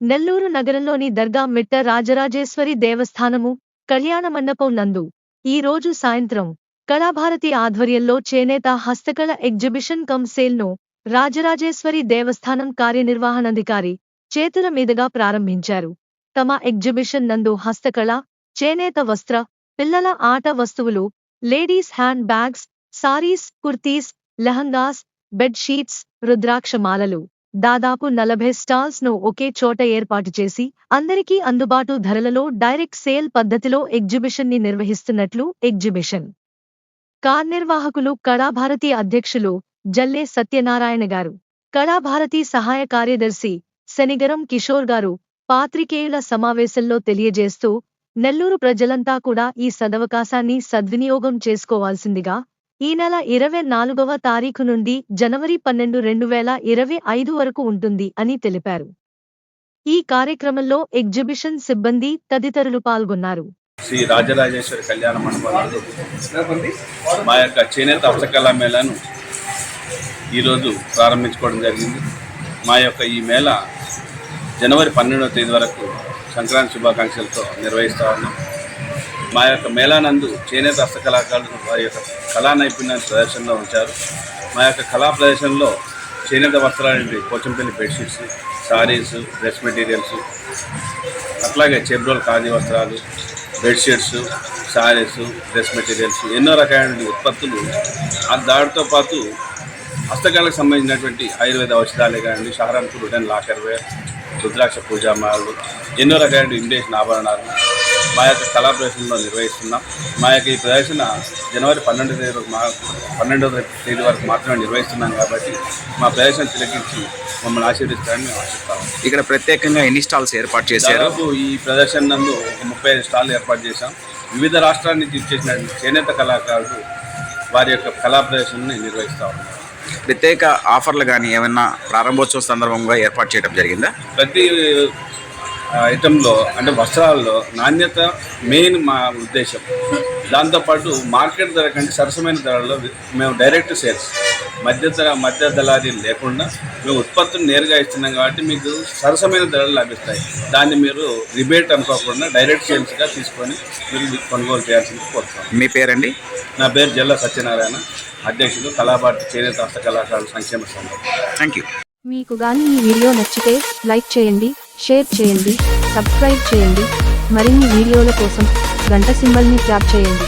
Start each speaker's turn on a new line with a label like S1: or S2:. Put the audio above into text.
S1: నెల్లూరు నగరంలోని దర్గా మిట్ట రాజరాజేశ్వరి దేవస్థానము కళ్యాణ మండపం నందు ఈ రోజు సాయంత్రం కళాభారతి ఆధ్వర్యంలో చేనేత హస్తకళ ఎగ్జిబిషన్ కమ్ సేల్ను రాజరాజేశ్వరి దేవస్థానం కార్యనిర్వహణాధికారి చేతుల మీదుగా ప్రారంభించారు. తమ ఎగ్జిబిషన్ నందు హస్తకళ, చేనేత వస్త్ర, పిల్లల ఆట వస్తువులు, ladies hand bags, saris, kurtis, lehengas, bed sheets, రుద్రాక్ష మాలలు, దాదాపు 40 స్టాల్స్ ను ఒకే చోట ఏర్పాటు చేసి అందరికీ అందుబాటు ధరలలో డైరెక్ట్ సేల్ పద్ధతిలో ఎగ్జిబిషన్ ని నిర్వహిస్తున్నట్లు ఎగ్జిబిషన్ కార్యనిర్వాహకులు కళాభారతి అధ్యక్షులు జల్లే సత్యనారాయణ గారు, కళాభారతి సహాయ కార్యదర్శి శనిగరం కిషోర్ గారు పాత్రికేయుల సమావేశంలో తెలియజేస్తూ, నెల్లూరు ప్రజలంతా కూడా ఈ సదవకాశాన్ని సద్వినియోగం చేసుకోవాల్సిందిగా ఈ నెల 24వ తారీఖు నుండి జనవరి 12, 2025 వరకు ఉంటుంది అని తెలిపారు. ఈ కార్యక్రమంలో ఎగ్జిబిషన్ సిబ్బంది తదితరులు పాల్గొన్నారు.
S2: శ్రీ రాజరాజేశ్వరి కళ్యాణ మండపంలో మా యొక్క చేనేత హస్తకళా మేళాను ఈరోజు ప్రారంభించుకోవడం జరిగింది. మా యొక్క ఈ మేళా జనవరి 12వ తేదీ వరకు సంక్రాంతి శుభాకాంక్షలతో నిర్వహిస్తూ ఉన్నాం. మా యొక్క మేళానందు చేనేత హస్తకళాకారులు వారి యొక్క కళా నైపుణ్యాన్ని ప్రదర్శనలో ఉంచారు. మా యొక్క కళా ప్రదర్శనలో చేనేత వస్త్రాలు, Pochampally bedsheets, saris, dress materials, అట్లాగే చెబ్రోల్ ఖాదీ వస్త్రాలు, బెడ్షీట్స్, సారీస్, డ్రెస్ మెటీరియల్స్, ఎన్నో రకాలైన ఉత్పత్తులు, దాటితో పాటు హస్తకళకు సంబంధించినటువంటి ఆయుర్వేద ఔషధాలే కానీ షహరాన్పూర్ వుడెన్ లాకర్వేర్, రుద్రాక్ష పూజామాలు, ఎన్నో రకాలైన ఇమిటేషన్ ఆభరణాలు మా యొక్క కళా ప్రదర్శనలో నిర్వహిస్తున్నాం. మా యొక్క ఈ ప్రదర్శన జనవరి 12వ తేదీ వరకు మాత్రమే నిర్వహిస్తున్నాం కాబట్టి మా ప్రదర్శన తిలకించి మమ్మల్ని ఆశీర్వదిస్తారని మేము ఆశిస్తాము.
S3: ఇక్కడ ప్రత్యేకంగా ఎన్ని స్టాల్స్ ఏర్పాటు చేశారు?
S2: ఈ ప్రదర్శన నందు 35 స్టాళ్ళు ఏర్పాటు చేశాం. వివిధ రాష్ట్రాల నుంచి ఇచ్చేసిన చేనేత కళాకారులు వారి యొక్క కళా ప్రదర్శనని నిర్వహిస్తూ ఉన్నారు.
S3: ప్రత్యేక ఆఫర్లు కానీ ఏమైనా ప్రారంభోత్సవ సందర్భంగా ఏర్పాటు చేయడం జరిగిందా?
S2: ప్రతి ఐటెంలో అంటే వస్త్రాల్లో నాణ్యత మెయిన్ మా ఉద్దేశం. దాంతోపాటు మార్కెట్ ధర కంటే సరసమైన ధరలో మేము డైరెక్ట్ సేల్స్, మధ్య దళారీ లేకుండా మేము ఉత్పత్తులు నేరుగా ఇస్తున్నాం కాబట్టి మీకు సరసమైన ధరలు లభిస్తాయి. దాన్ని మీరు రిబేట్ అనుకోకుండా డైరెక్ట్ సేల్స్గా తీసుకొని మీరు కొనుగోలు చేయాల్సింది కోరుతాం.
S3: మీ పేరండి?
S2: నా పేరు జల్ల సత్యనారాయణ, అధ్యక్షుడు కళాభారతి చేనేత హస్తకళాకారుల సంక్షేమ సంఘం.
S3: Thank you.
S4: మీకు గాని ఈ వీడియో నచ్చితే లైక్ చేయండి, షేర్ చేయండి, సబ్స్క్రైబ్ చేయండి. మరిన్ని వీడియోల కోసం గంట సింబల్ని ట్యాప్ చేయండి.